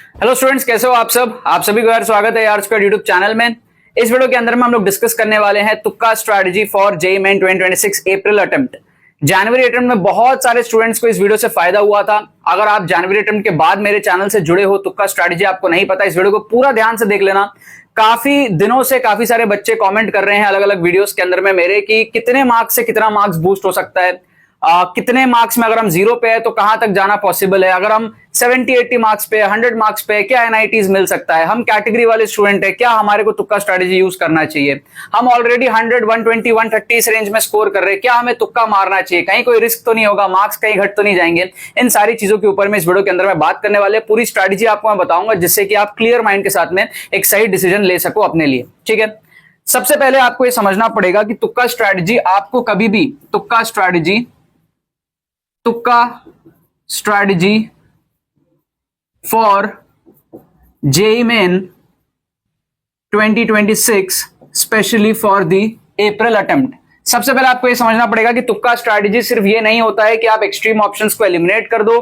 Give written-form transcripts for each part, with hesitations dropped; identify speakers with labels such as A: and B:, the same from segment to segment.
A: Hello students, कैसे हो आप सब। आप सभी को यार स्वागत है यार उसका यूट्यूब चैनल में। इस वीडियो के अंदर में हम लोग डिस्कस करने वाले हैं तुक्का strategy for JEE main 2026 April attempt. January attempt में बहुत सारे स्टूडेंट्स को इस वीडियो से फायदा हुआ था। अगर आप जनवरी अटेम्प्ट के बाद मेरे चैनल से जुड़े हो, तुक्का स्ट्रैटेजी आपको नहीं पता, इस वीडियो को पूरा ध्यान से देख लेना। काफी दिनों से काफी सारे बच्चे कमेंट कर रहे हैं अलग अलग वीडियोस के अंदर में मेरे कि कितने मार्क्स से कितना मार्क्स बूस्ट हो सकता है, कितने मार्क्स में अगर हम 0 पे है तो कहां तक जाना पॉसिबल है, अगर हम 70-80 मार्क्स पे 100 मार्क्स पे क्या एनआईटीज मिल सकता है, हम कैटेगरी वाले स्टूडेंट है, क्या हमारे को तुक्का स्ट्रैटेजी यूज करना चाहिए, हम ऑलरेडी 100 120 130 इस रेंज में स्कोर कर रहे हैं, क्या हमें तुक्का मारना चाहिए, कहीं कोई रिस्क तो नहीं होगा, मार्क्स कहीं घट तो नहीं जाएंगे। इन सारी चीजों के ऊपर में इस वीडियो के अंदर मैं बात करने वाले, पूरी स्ट्रैटेजी आपको मैं बताऊंगा जिससे कि आप क्लियर माइंड के साथ में एक सही डिसीजन ले सको अपने लिए। ठीक है, सबसे पहले आपको यह समझना पड़ेगा कि तुक्का स्ट्रैटेजी आपको कभी भी तुक्का strategy for JEE main 2026 specially for the April attempt. सबसे पहले आपको यह समझना पड़ेगा कि तुक्का स्ट्रैटेजी सिर्फ ये नहीं होता है कि आप एक्सट्रीम ऑप्शंस को एलिमिनेट कर दो,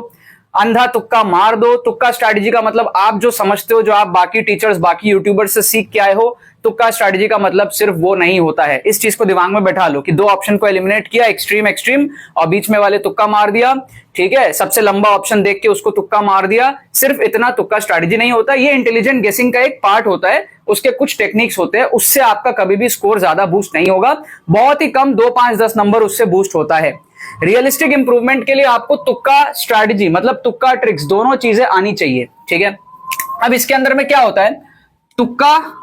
A: अंधा तुक्का मार दो। तुक्का स्ट्रैटेजी का मतलब आप जो समझते हो, जो आप बाकी टीचर्स बाकी यूट्यूबर्स से सीख के आए हो, तुक्का स्ट्रैटेजी का मतलब सिर्फ वो नहीं होता है। इस चीज को दिमाग में बैठा लो कि दो ऑप्शन को एलिमिनेट किया, एक्सट्रीम और बीच में वाले तुक्का मार दिया। ठीक है, सबसे लंबा ऑप्शन देख के उसको तुक्का मार दिया, सिर्फ इतना तुक्का स्ट्रैटेजी नहीं होता। ये इंटेलिजेंट गेसिंग का एक पार्ट होता है, उसके कुछ टेक्निक्स होते हैं, उससे आपका कभी भी स्कोर ज्यादा बूस्ट नहीं होगा, बहुत ही कम 2 5 10 नंबर उससे बूस्ट होता है। रियलिस्टिक इंप्रूवमेंट के लिए आपको तुक्का स्ट्रैटेजी मतलब तुक्का ट्रिक्स दोनों चीजें आनी चाहिए। ठीक है, अब इसके अंदर में क्या होता है, तुक्का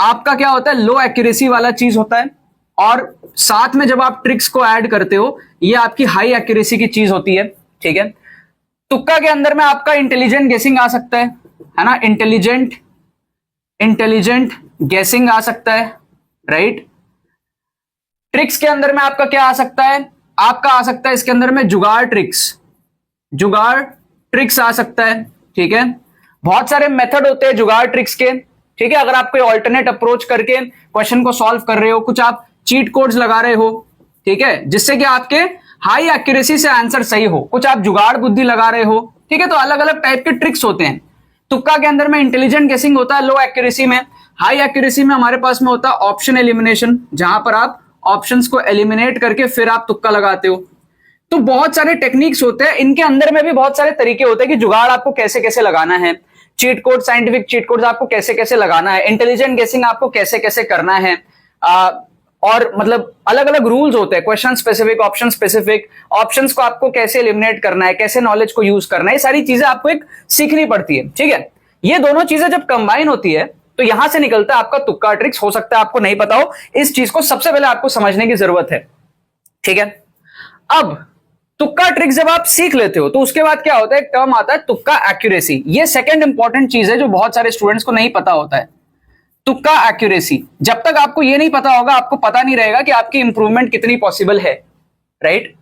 A: आपका क्या होता है, लो एक्यूरेसी वाला चीज होता है, और साथ में जब आप ट्रिक्स को ऐड करते हो ये आपकी हाई एक्यूरेसी की चीज होती है। ठीक है, तुक्का के अंदर में आपका इंटेलिजेंट गेसिंग आ सकता है ना, इंटेलिजेंट गेसिंग आ सकता है, राइट। ट्रिक्स के अंदर में आपका क्या आ सकता है, आपका आ सकता है इसके अंदर में जुगाड़ ट्रिक्स आ सकता है। ठीक है, बहुत सारे मेथड होते हैं जुगाड़ ट्रिक्स के। ठीक है, अगर आप कोई ऑल्टरनेट अप्रोच करके क्वेश्चन को सॉल्व कर रहे हो, कुछ आप चीट कोड्स लगा रहे हो, ठीक है, जिससे कि आपके हाई एक्यूरेसी से आंसर सही हो, कुछ आप जुगाड़ बुद्धि लगा रहे हो। ठीक है, तो अलग अलग टाइप के ट्रिक्स होते हैं। तुक्का के अंदर में इंटेलिजेंट गेसिंग होता है लो एक्यूरेसी में। हाई एक्यूरेसी में हमारे पास में होता है ऑप्शन एलिमिनेशन, जहां पर आप ऑप्शंस को एलिमिनेट करके फिर आप तुक्का लगाते हो। तो बहुत सारे टेक्निक्स होते हैं, इनके अंदर में भी बहुत सारे तरीके होते हैं कि जुगाड़ आपको कैसे कैसे लगाना है, cheat code scientific cheat codes आपको कैसे कैसे लगाना है, इंटेलिजेंट गेसिंग आपको कैसे कैसे करना है, और मतलब अलग अलग रूल्स होते हैं, question specific, option specific, options को आपको कैसे एलिमिनेट करना है, कैसे नॉलेज को यूज करना है, ये सारी चीजें आपको एक सीखनी पड़ती है। ठीक है, ये दोनों चीजें जब कंबाइन होती है तो यहां से निकलता है आपका तुक्का ट्रिक्स। हो सकता है आपको नहीं पता हो, इस चीज को सबसे पहले आपको समझने की जरूरत है। ठीक है, अब तुक्का ट्रिक्स जब आप सीख लेते हो तो उसके बाद क्या होता है, एक टर्म आता है तुक्का एक्यूरेसी। ये सेकंड इंपॉर्टेंट चीज है जो बहुत सारे स्टूडेंट्स को नहीं पता होता है, तुक्का एक्यूरेसी। जब तक आपको ये नहीं पता होगा, आपको पता नहीं रहेगा कि आपकी इंप्रूवमेंट कितनी पॉसिबल है, राइट।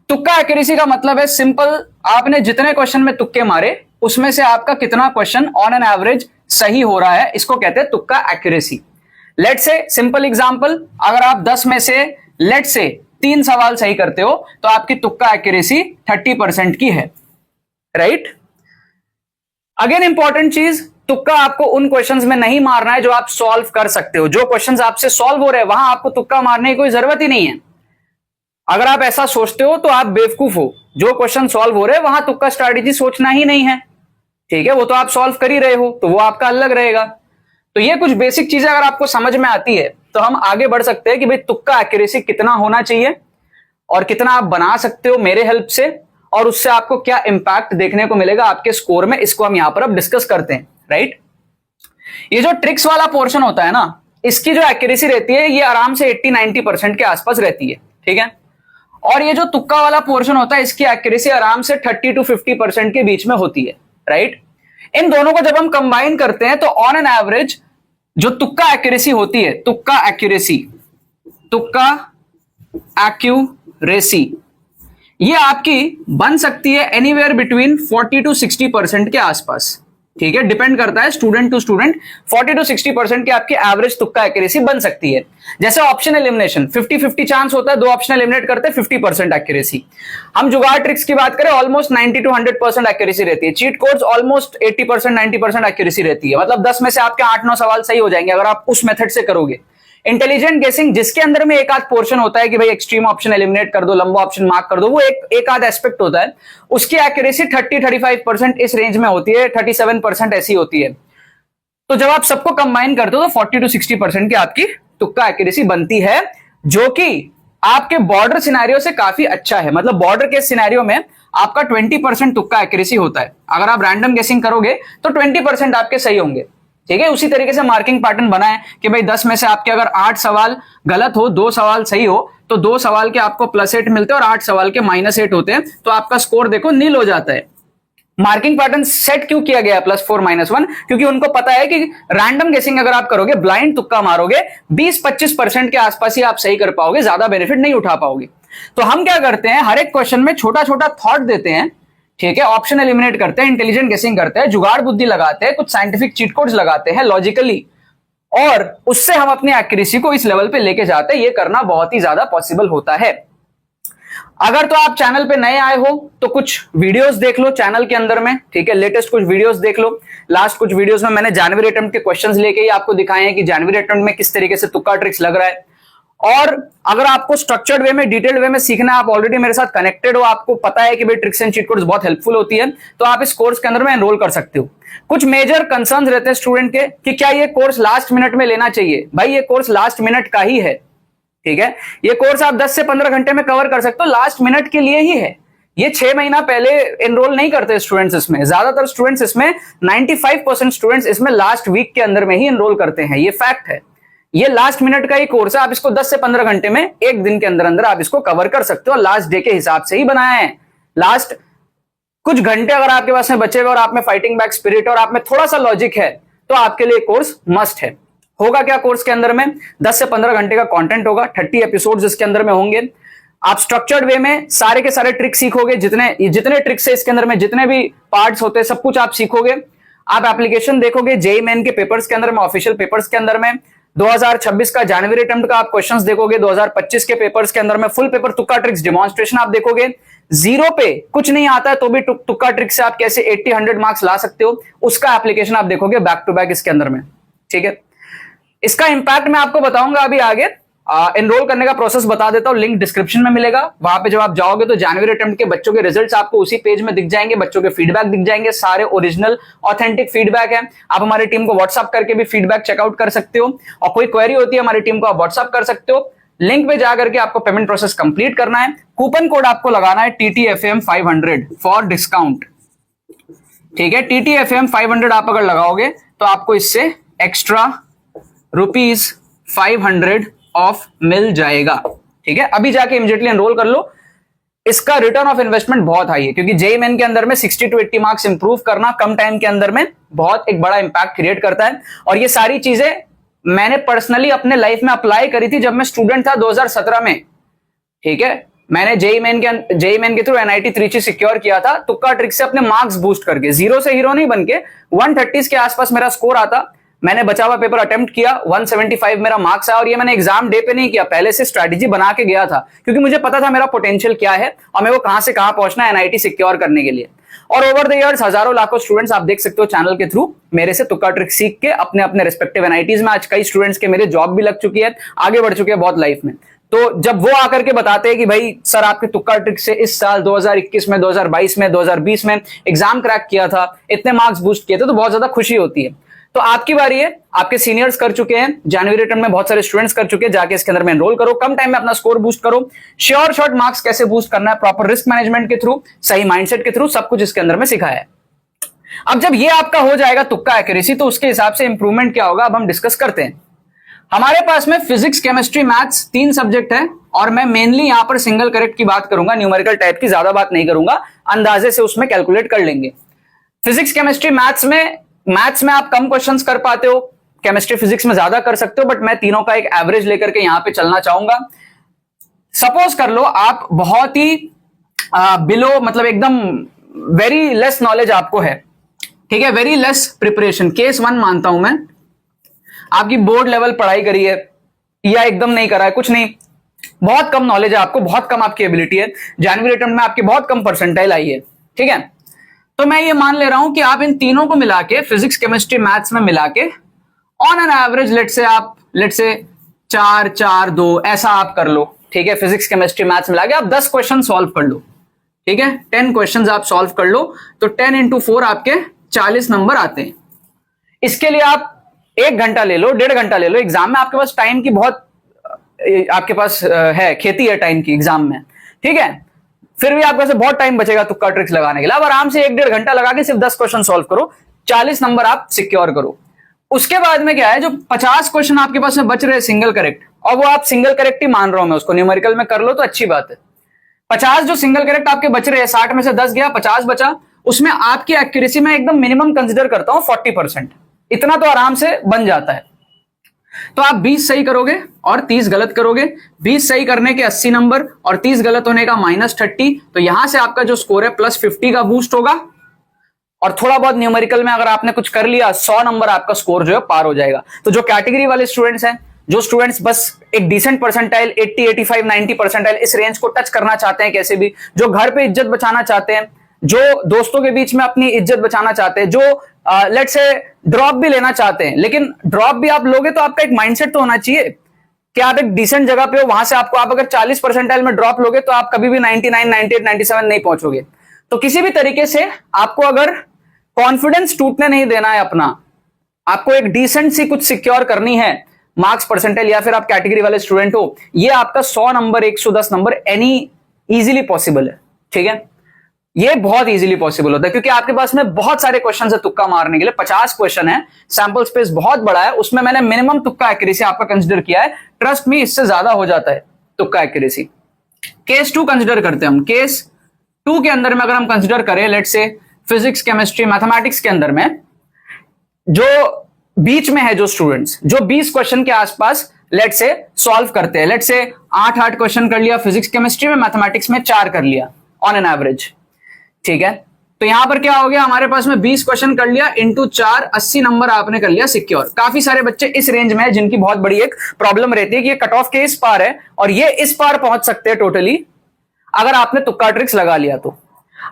A: तुक्का एक्यूरेसी का मतलब है सिंपल, आपने जितने क्वेश्चन में तुक्के मारे उसमें से आपका कितना क्वेश्चन ऑन एन एवरेज सही हो रहा है, इसको कहते हैं तुक्का accuracy. Let's say simple example, अगर आप 10 में से लेट्स से 3 सवाल सही करते हो तो आपकी तुक्का एक्यूरेसी 30% की है, राइट। अगेन इंपॉर्टेंट चीज, तुक्का आपको उन क्वेश्चंस में नहीं मारना है जो आप सॉल्व कर सकते हो। जो क्वेश्चंस आपसे सॉल्व हो रहे हैं वहां आपको तुक्का मारने की कोई जरूरत ही नहीं है। अगर आप ऐसा सोचते हो तो आप बेवकूफ हो। जो क्वेश्चन सॉल्व हो रहे हैं वहां तुक्का स्ट्रैटेजी सोचना ही नहीं है। ठीक है, वो तो आप सॉल्व कर ही रहे हो, तो वो आपका अलग रहेगा। तो ये कुछ बेसिक चीजें अगर आपको समझ में आती है तो हम आगे बढ़ सकते हैं कि भाई तुक्का एक्यूरेसी कितना होना चाहिए और कितना आप बना सकते हो मेरे हेल्प से, और उससे आपको क्या इंपैक्ट देखने को मिलेगा आपके स्कोर में, इसको हम यहां पर अब डिस्कस करते हैं, राइट। ये जो ट्रिक्स वाला पोर्शन होता है ना, इसकी जो एक्यूरेसी रहती है ये आराम से 80-90% के आसपास रहती है। ठीक है, और ये जो तुक्का वाला पोर्शन होता है इसकी एक्यूरेसी आराम से 30-50% के बीच में होती है, राइट। इन दोनों को जब हम कंबाइन करते हैं तो ऑन एन एवरेज जो तुक्का एक्यूरेसी होती है, तुक्का एक्यूरेसी ये आपकी बन सकती है एनीवेयर बिटवीन 40-60% के आसपास, ठीक है, डिपेंड करता है स्टूडेंट टू स्टूडेंट। 40 to 60% की आपकी एवरेज तुक्का एक्यूरेसी बन सकती है। जैसे ऑप्शन एलिमिनेशन 50-50 चांस होता है, 2 ऑप्शन एलिमिनेट करते हैं 50% एक्यूरेसी। हम जुगाड़ ट्रिक्स की बात करें ऑलमोस्ट 90 to 100% एक्यूरेसी रहती है। चीट कोड्स ऑलमोस्ट 80% 90% एक्यूरेसी रहती है, मतलब 10 में से आपके 8-9 सवाल सही हो जाएंगे अगर आप उस मेथड से करोगे। इंटेलिजेंट गेसिंग जिसके अंदर में एक आध पोर्शन होता है कि भाई एक्सट्रीम ऑप्शन एलिमिनेट कर दो, लंबा ऑप्शन मार्क कर दो, वो एक आध एस्पेक्ट होता है, उसकी एक्यूरेसी 30-35% इस रेंज में होती है, 37% ऐसी होती है। तो जब आप सबको कंबाइन करते हो तो 40 to 60% की आपकी तुक्का एक्यूरेसी बनती है, जो कि आपके बॉर्डर सिनेरियो से काफी अच्छा है। मतलब बॉर्डर के सिनेरियो में आपका 20% तुक्का एक्यूरेसी होता है। अगर आप रैंडम गेसिंग करोगे तो 20% आपके सही होंगे। ठीक है, उसी तरीके से मार्किंग पैटर्न बनाए कि भाई 10 में से आपके अगर 8 सवाल गलत हो, 2 सवाल सही हो, तो 2 सवाल के आपको +8 मिलते हैं और 8 सवाल के -8 होते हैं, तो आपका स्कोर देखो नील हो जाता है। मार्किंग पैटर्न सेट क्यों किया गया है +4 -1? क्योंकि उनको पता है कि रैंडम गेसिंग अगर आप करोगे, ब्लाइंड तुक्का मारोगे, 20-25% के आसपास ही आप सही कर पाओगे, ज्यादा बेनिफिट नहीं उठा पाओगे। तो हम क्या करते हैं, हर एक क्वेश्चन में छोटा छोटा थॉट देते हैं। ठीक है, ऑप्शन एलिमिनेट करते हैं, इंटेलिजेंट गेसिंग करते हैं, जुगाड़ बुद्धि लगाते हैं, कुछ साइंटिफिक चीट कोड्स लगाते हैं लॉजिकली, और उससे हम अपनी एक्यूरेसी को इस लेवल पे लेके जाते हैं। ये करना बहुत ही ज्यादा पॉसिबल होता है। अगर तो आप चैनल पे नए आए हो तो कुछ वीडियोस देख लो चैनल के अंदर में। ठीक है, लेटेस्ट कुछ वीडियोस देख लो। लास्ट कुछ वीडियोस में मैंने जनवरी अटेम्प्ट के क्वेश्चंस लेके ही आपको दिखाए हैं कि जनवरी अटेम्प्ट में किस तरीके से तुक्का ट्रिक्स लग रहा है। और अगर आपको स्ट्रक्चर्ड वे में, डिटेल्ड वे में सीखना है, आप ऑलरेडी मेरे साथ कनेक्टेड हो, आपको पता है कि भाई ट्रिक्स एंड चीट कोड्स बहुत हेल्पफुल होती है, तो आप इस कोर्स के अंदर में एनरोल कर सकते हो। कुछ मेजर कंसर्न्स रहते हैं स्टूडेंट के कि क्या ये कोर्स लास्ट मिनट में लेना चाहिए। भाई ये कोर्स लास्ट मिनट का ही है। ठीक है, ये कोर्स आप 10 से 15 घंटे में कवर कर सकते हो, लास्ट मिनट के लिए ही है। ये 6 महीना पहले एनरोल नहीं करते स्टूडेंट्स इसमें। ज्यादातर स्टूडेंट्स इसमें 95% स्टूडेंट्स इसमें लास्ट वीक के अंदर में ही एनरोल करते हैं। ये फैक्ट है। ये लास्ट मिनट का ही कोर्स है, आप इसको 10 से 15 घंटे में, एक दिन के अंदर अंदर आप इसको कवर कर सकते हो। लास्ट डे के हिसाब से ही बनाया है। लास्ट कुछ घंटे अगर आपके पास में बचे हुए और आप में फाइटिंग बैक स्पिरिट और आप में थोड़ा सा लॉजिक है, तो आपके लिए कोर्स मस्ट है। होगा क्या कोर्स के अंदर में, 10 से 15 घंटे का कंटेंट होगा, 30 एपिसोड्स इसके अंदर में होंगे। आप स्ट्रक्चर्ड वे में सारे के सारे ट्रिक्स सीखोगे, जितने ट्रिक्स है इसके अंदर में, जितने भी पार्ट्स होते हैं, सब कुछ आप सीखोगे। आप एप्लीकेशन देखोगे, जेईई मेन के पेपर्स के अंदर में, ऑफिशियल पेपर्स के अंदर में 2026 का जनवरी अटेम्प्ट का आप क्वेश्चंस देखोगे, 2025 के पेपर्स के अंदर में फुल पेपर तुक्का ट्रिक्स डेमोन्स्ट्रेशन आप देखोगे। जीरो पे कुछ नहीं आता है तो भी तुक्का ट्रिक से आप कैसे 80-100 मार्क्स ला सकते हो, उसका एप्लीकेशन आप देखोगे बैक टू बैक इसके अंदर में। ठीक है, इसका इंपैक्ट मैं आपको बताऊंगा अभी आगे। एनरोल करने का प्रोसेस बता देता हूं, लिंक डिस्क्रिप्शन में मिलेगा। वहां पे जब आप जाओगे तो जनवरी अटेम्प्ट के बच्चों के रिजल्ट्स आपको उसी पेज में दिख जाएंगे, बच्चों के फीडबैक दिख जाएंगे, सारे ओरिजिनल ऑथेंटिक फीडबैक है। आप हमारी टीम को व्हाट्सअप करके भी फीडबैक चेकआउट कर सकते हो, और कोई क्वेरी होती है हमारी टीम को आप व्हाट्सअप कर सकते हो। लिंक पे जाकर के आपको पेमेंट प्रोसेस कंप्लीट करना है। कूपन कोड आपको लगाना है TTFM 500 फॉर डिस्काउंट। ठीक है, TTFM 500 आप अगर लगाओगे तो आपको इससे एक्स्ट्रा ₹500 ऑफ मिल जाएगा। ठीक है, अभी जाके इमीडिएटली एनरोल कर लो। इसका रिटर्न ऑफ इन्वेस्टमेंट बहुत हाई है, क्योंकि जेईई मेन के अंदर में 60 to 80 मार्क्स इंप्रूव करना कम टाइम के अंदर में बहुत एक बड़ा इंपैक्ट क्रिएट करता है। और ये सारी चीजें मैंने पर्सनली अपने लाइफ में अप्लाई करी थी जब मैं स्टूडेंट था 2017 में। ठीक है, मैंने जेईई मेन के थ्रू NIT त्रिची सिक्योर किया था, तुक्का ट्रिक से अपने मार्क्स बूस्ट करके। जीरो से हीरो नहीं बनके 130 के आसपास मेरा स्कोर आता। मैंने बचा हुआ पेपर अटेम्प्ट किया, 175 मेरा मार्क्स आया, और ये मैंने एग्जाम डे पे नहीं किया, पहले से स्ट्रैटेजी बना के गया था, क्योंकि मुझे पता था मेरा पोटेंशियल क्या है और मैं वो कहां से कहां पहुंचना है NIT सिक्योर करने के लिए। और ओवर द इयर्स हजारों लाखों स्टूडेंट्स आप देख सकते हो चैनल के थ्रू मेरे से तुक्का ट्रिक सीख के अपने अपने रिस्पेक्टिव NITs में, आज कई स्टूडेंट्स के मेरे जॉब भी लग चुकी है, आगे बढ़ चुके हैं बहुत लाइफ में। तो जब वो आकर के बताते हैं कि भाई सर आपके तुक्का ट्रिक से इस साल 2021 में, 2022 में, 2020 में एग्जाम क्रैक किया था, इतने मार्क्स बूस्ट किए थे, तो बहुत ज्यादा खुशी होती है। तो आपकी बारी है, आपके सीनियर्स कर चुके हैं, जनवरी अटेम्प्ट में बहुत सारे स्टूडेंट्स कर चुके हैं, जाके इसके अंदर में एनरोल करो, कम टाइम में अपना स्कोर बूस्ट करो। श्योर शॉर्ट मार्क्स कैसे बूस्ट करना है, प्रॉपर रिस्क मैनेजमेंट के थ्रू, सही माइंडसेट के थ्रू, सब कुछ इसके अंदर में सिखाया है। अब जब ये आपका हो जाएगा तुक्का एक्यूरेसी, तो उसके हिसाब से इंप्रूवमेंट क्या होगा अब हम डिस्कस करते हैं। हमारे पास में फिजिक्स, केमिस्ट्री, मैथ्स 3 सब्जेक्ट है, और मैं मेनली यहां पर सिंगल करेक्ट की बात करूंगा, न्यूमेरिकल टाइप की ज्यादा बात नहीं करूंगा, अंदाजे से उसमें कैलकुलेट कर लेंगे। फिजिक्स, केमिस्ट्री, मैथ्स में आप कम क्वेश्चंस कर पाते हो, केमिस्ट्री फिजिक्स में ज्यादा कर सकते हो, बट मैं तीनों का एक एवरेज लेकर के यहां पे चलना चाहूंगा। सपोज कर लो आप बहुत ही बिलो, मतलब एकदम वेरी लेस नॉलेज आपको है, ठीक है, वेरी लेस प्रिपरेशन। केस 1 मानता हूं मैं, आपकी बोर्ड लेवल पढ़ाई करी है या एकदम नहीं करा है, कुछ नहीं, बहुत कम नॉलेज है आपको, बहुत कम आपकी एबिलिटी है, जनवरी अटेम्प्ट में आपकी बहुत कम परसेंटाइल आई है, ठीक है। तो मैं ये मान ले रहा हूं कि आप इन तीनों को मिला के, फिजिक्स केमिस्ट्री मैथ्स में मिला के ऑन एन एवरेज लेट से 4 4 2 ऐसा आप कर लो, ठीक है। फिजिक्स केमिस्ट्री मैथ्स मिला के आप 10 क्वेश्चन सॉल्व कर लो, ठीक है। 10 क्वेश्चन आप सॉल्व कर लो तो 10 इंटू 4 आपके 40 नंबर आते हैं। इसके लिए आप 1 घंटा ले लो, 1.5 घंटा ले लो। एग्जाम में आपके पास टाइम की बहुत आपके पास है, खेती है टाइम की एग्जाम में, ठीक है। फिर भी आपके पास बहुत टाइम बचेगा तुक्का ट्रिक्स लगाने के लिए। आप आराम से 1-1.5 घंटा लगा के सिर्फ 10 क्वेश्चन सॉल्व करो, 40 नंबर आप सिक्योर करो। उसके बाद में क्या है, जो 50 क्वेश्चन आपके पास में बच रहे हैं सिंगल करेक्ट, और वो आप सिंगल करेक्ट ही मान रहा हूं मैं उसको, न्यूमेरिकल में कर लो तो अच्छी बात है। 50 जो सिंगल करेक्ट आपके बच रहे हैं, 60 में से 10 गया, 50 बचा, उसमें आपकी एक्यूरेसी में एकदम मिनिमम कंसिडर करता हूं 40%। इतना तो आराम से बन जाता है। तो आप 20 सही करोगे और 30 गलत करोगे, 20 सही करने के 80 नंबर और 30 गलत होने का -30, तो यहां से आपका जो स्कोर है +50 का बूस्ट होगा। और थोड़ा बहुत न्यूमेरिकल में अगर आपने कुछ कर लिया, 100 नंबर आपका स्कोर जो है पार हो जाएगा। तो जो कैटेगरी वाले स्टूडेंट्स हैं, जो स्टूडेंट्स बस एक डिसेंट परसेंटाइल 80 85 90 परसेंटाइल इस रेंज को टच करना चाहते हैं कैसे भी, जो घर पे इज्जत बचाना चाहते हैं, जो दोस्तों के बीच में अपनी इज्जत बचाना चाहते हैं, जो लेट से ड्रॉप भी लेना चाहते हैं, लेकिन ड्रॉप भी आप लोगे तो आपका एक माइंडसेट तो होना चाहिए कि आप एक डिसेंट जगह पे हो, वहां से आपको, आप अगर 40 परसेंटाइल में ड्रॉप लोगे तो आप कभी भी 99 98 97 नहीं पहुंचोगे। तो किसी भी तरीके से आपको अगर कॉन्फिडेंस टूटने नहीं देना है अपना, आपको एक डिसेंट सी कुछ सिक्योर करनी है मार्क्स परसेंटाइल, या फिर आप कैटेगरी वाले स्टूडेंट हो, ये आपका 100 number 110 number any easily possible है, ठीक है। ये बहुत इजीली पॉसिबल होता है क्योंकि आपके पास में बहुत सारे क्वेश्चन है तुक्का मारने के लिए। 50 क्वेश्चन है, सैंपल स्पेस बहुत बड़ा है, उसमें मैंने मिनिमम तुक्का एक्यूरेसी आपका कंसिडर किया है। ट्रस्ट मी, इससे ज्यादा हो जाता है तुक्का एक्यूरेसी। केस 2 कंसिडर करते हैं हम। केस 2 के अंदर में अगर हम कंसिडर करें, लेट से फिजिक्स केमिस्ट्री मैथमेटिक्स के अंदर में जो बीच में है, जो स्टूडेंट्स जो 20 क्वेश्चन के आसपास लेट से सॉल्व करते हैं, लेट से 8 क्वेश्चन कर लिया फिजिक्स केमिस्ट्री में, मैथमेटिक्स में 4 कर लिया ऑन एन एवरेज, ठीक है। तो यहां पर क्या हो गया, हमारे पास में 20 क्वेश्चन कर लिया इंटू 4, 80 नंबर आपने कर लिया सिक्योर। काफी सारे बच्चे इस रेंज में है जिनकी बहुत बड़ी एक प्रॉब्लम रहती है कि ये कट ऑफ के इस पार है और ये इस पार पहुंच सकते हैं टोटली अगर आपने तुक्का ट्रिक्स लगा लिया तो।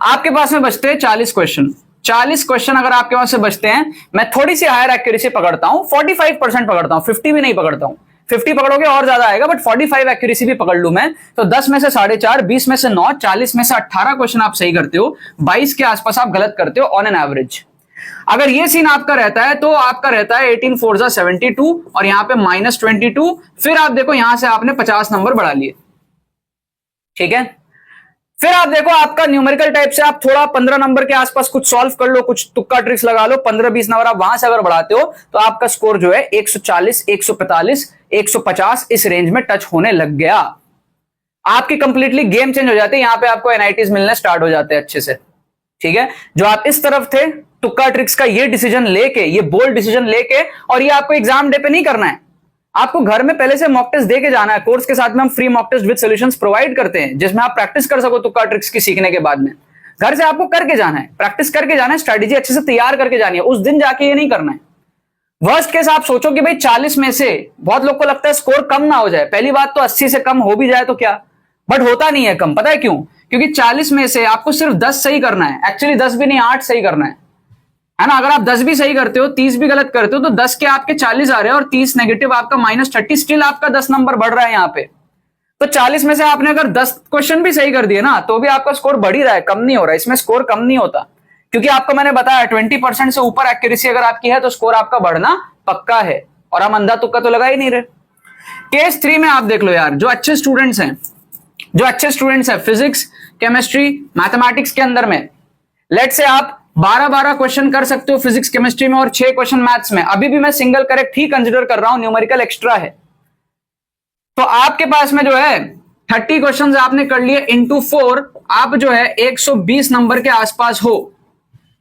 A: आपके पास में बचते हैं 40 क्वेश्चन। 40 क्वेश्चन अगर आपके पास से बचते हैं, मैं थोड़ी सी हायर एक्यूरेसी पकड़ता हूं, 45% पकड़ता हूं, 50 भी नहीं पकड़ता हूं। 50 पकड़ोगे और ज्यादा आएगा, बट 45 एक्यूरेसी भी पकड़ लूं मैं तो 10 में से 4.5, 20 में से 9, 40 में से 18 क्वेश्चन आप सही करते हो, 22 के आसपास आप गलत करते हो ऑन एन एवरेज। अगर ये सीन आपका रहता है तो आपका रहता है 18 4 72 और यहां पे -22। फिर आप देखो यहां से आपने 50 नंबर बढ़ा लिए, ठीक है। फिर आप देखो आपका न्यूमेरिकल टाइप से आप थोड़ा 15 नंबर के आसपास कुछ सॉल्व कर लो, कुछ तुक्का ट्रिक्स लगा लो, 15-20 नंबर आप वहां से अगर बढ़ाते हो तो आपका स्कोर जो है 140 145 150 इस रेंज में टच होने लग गया। आपकी कंप्लीटली गेम चेंज हो जाती है। यहां पे आपको एनआईटीज मिलने स्टार्ट हो जाते हैं अच्छे से, ठीक है। जो आप इस तरफ थे तुक्का ट्रिक्स का ये डिसीजन लेके, ये बोल्ड डिसीजन लेके, और ये आपको एग्जाम डे पे नहीं करना है, आपको घर में पहले से मॉक टेस्ट दे के जाना है। कोर्स के साथ में हम free mock test with solutions provide करते हैं जिसमें आप प्रैक्टिस कर सको तुक्का ट्रिक्स की सीखने के बाद में। घर से आपको करके जाना है, प्रैक्टिस करके जाना है, स्ट्रेटेजी अच्छे से तैयार करके जानी है, उस दिन जाके ये नहीं करना है। वर्स्ट केस आप सोचो कि भाई 40 में से, बहुत लोग को लगता है स्कोर कम ना हो जाए। पहली बात तो 80 से कम हो भी जाए तो क्या, बट होता नहीं है कम। पता है क्यों? क्योंकि 40 में से आपको सिर्फ 10 सही करना है, एक्चुअली 10 भी नहीं 8 सही करना है ना। अगर आप 10 भी सही करते हो, 30 भी गलत करते हो, तो 10 के आपके 40 आ रहे हैं और 30 नेगेटिव आपका -30, स्टिल आपका 10 नंबर बढ़ रहा है यहाँ पे। तो 40 में से आपने अगर 10 क्वेश्चन भी सही कर दिए ना तो भी आपका स्कोर बढ़ ही रहा है, कम नहीं हो रहा है। इसमें स्कोर कम नहीं होता क्योंकि आपको मैंने बताया 20% से ऊपर एक्यूरेसी अगर आपकी है तो स्कोर आपका बढ़ना पक्का है, और हम अंधा तुक्का तो लगा ही नहीं रहे। केस 3 में आप देख लो यार, जो अच्छे स्टूडेंट्स हैं फिजिक्स केमिस्ट्री मैथमेटिक्स के अंदर में, लेट से आप 12-12 क्वेश्चन कर सकते हो फिजिक्स केमिस्ट्री में और 6 क्वेश्चन मैथ्स में। अभी भी मैं सिंगल करेक्ट ही कंसिडर कर रहा हूं, न्यूमेरिकल एक्स्ट्रा है। तो आपके पास में जो है 30 क्वेश्चन आपने कर लिए इंटू 4, आप जो है 120 नंबर के आसपास हो।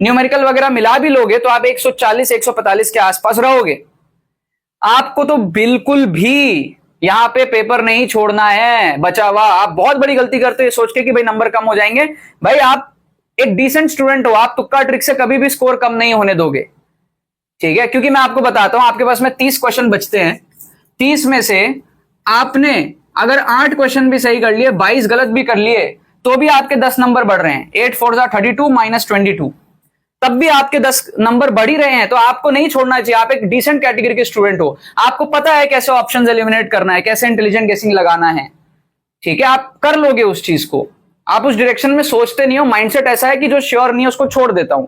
A: न्यूमेरिकल वगैरह मिला भी लोगे तो आप 140 145 के आसपास रहोगे। आपको तो बिल्कुल भी यहां पे पेपर नहीं छोड़ना है बचा हुआ। आप बहुत बड़ी गलती करते हो सोच के कि भाई नंबर कम हो जाएंगे। भाई आप एक डिसेंट स्टूडेंट हो, आप तुक्का ट्रिक से कभी भी स्कोर कम नहीं होने दोगे, ठीक है। क्योंकि मैं आपको बताता हूं, आपके पास में 30 क्वेश्चन बचते हैं, 30 में से आपने अगर 8 क्वेश्चन भी सही कर लिए, 22 गलत भी कर लिए, तो भी आपके 10 नंबर बढ़ रहे हैं। 8 4 32 माइनस 22, तब भी आपके 10 नंबर बढ़ ही रहे हैं। तो आपको नहीं छोड़ना चाहिए। आप एक डिसेंट कैटेगरी के स्टूडेंट हो, आपको पता है कैसे ऑप्शंस एलिमिनेट करना है, कैसे इंटेलिजेंट गेसिंग लगाना है, ठीक है। आप कर लोगे उस चीज को, आप उस डायरेक्शन में सोचते नहीं हो। माइंडसेट ऐसा है कि जो श्योर नहीं है उसको छोड़ देता हूं।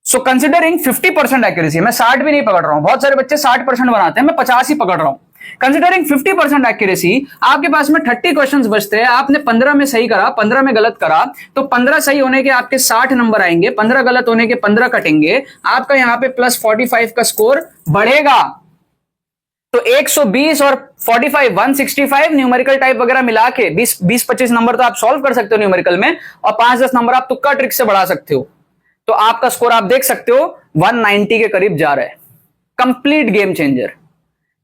A: सो कंसिडरिंग 50% एक्यूरेसी, मैं 60 भी नहीं पकड़ रहा हूं, बहुत सारे बच्चे 60% बनाते हैं, मैं 50 ही पकड़ रहा हूं। कंसिडरिंग 50% एक्यूरेसी, आपके पास में 30 क्वेश्चंस बचते हैं, आपने 15 में सही करा, 15 में गलत करा, तो 15 सही होने के आपके 60 नंबर आएंगे, 15 गलत होने के 15 कटेंगे, आपका यहां पे प्लस 45 का स्कोर बढ़ेगा। तो 120 और 45 165 न्यूमेरिकल टाइप वगैरह मिला के 20-25 नंबर तो आप सॉल्व कर सकते हो न्यूमेरिकल में, और 5-10 नंबर आप तुक्का ट्रिक से बढ़ा सकते हो। तो आपका स्कोर आप देख सकते हो 190 के करीब जा रहा है। कंप्लीट गेम चेंजर,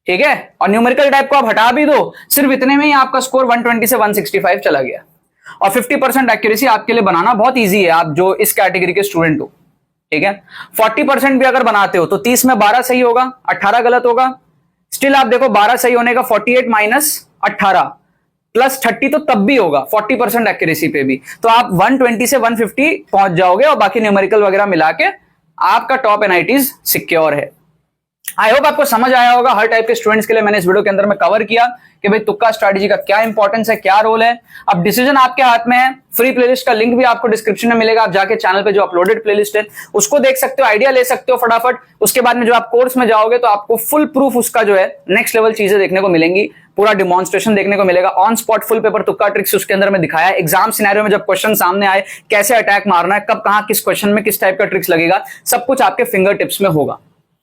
A: ठीक है। और न्यूमेरिकल टाइप को आप हटा भी दो, सिर्फ इतने में ही आपका स्कोर 120 से 165 चला गया। और 50% एक्यूरेसी आपके लिए बनाना बहुत इजी है, आप जो इस कैटेगरी के स्टूडेंट हो, ठीक है। 40% भी अगर बनाते हो तो 30 में 12 सही होगा, 18 गलत होगा। स्टिल आप देखो 12 सही होने का 48 माइनस 18 प्लस 30 तो तब भी होगा 40% एक्यूरेसी पे भी। तो आप 120 से 150 पहुंच जाओगे, और बाकी न्यूमेरिकल वगैरह मिला के आपका टॉप एनआईटीज सिक्योर है। आई होप आपको समझ आया होगा। हर टाइप के स्टूडेंट्स के लिए मैंने इस वीडियो के अंदर में कवर किया कि भाई तुक्का स्ट्रैटेजी का क्या इंपॉर्टेंस है, क्या रोल है। अब डिसीजन आपके हाथ में है। फ्री प्लेलिस्ट का लिंक भी आपको डिस्क्रिप्शन में मिलेगा, आप जाके चैनल पे जो अपलोडेड प्लेलिस्ट है उसको देख सकते हो, आइडिया ले सकते हो फटाफट। उसके बाद में जो आप कोर्स में जाओगे तो आपको फुल प्रूफ उसका जो है नेक्स्ट लेवल चीजें देखने को मिलेंगी, पूरा डिमॉन्स्ट्रेशन देखने को मिलेगा, ऑन स्पॉट फुल पेपर तुक्का ट्रिक्स उसके अंदर में दिखाया है। एग्जाम सिनेरियो में जब क्वेश्चन सामने आए, कैसे अटैक मारना है, कब कहां किस क्वेश्चन में किस टाइप का ट्रिक्स लगेगा, सब कुछ आपके फिंगर टिप्स में होगा,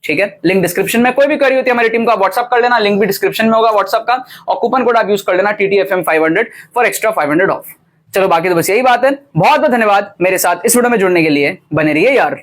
A: ठीक है। लिंक डिस्क्रिप्शन में, कोई भी क्वेरी होती है हमारी टीम को आप व्हाट्सअप कर लेना, लिंक भी डिस्क्रिप्शन में होगा व्हाट्सअप का, और कूपन कोड आप यूज कर लेना TTFM 500 फॉर एक्स्ट्रा 500 ऑफ। चलो बाकी तो बस यही बात है। बहुत बहुत धन्यवाद मेरे साथ इस वीडियो में जुड़ने के लिए, बने रहिए यार।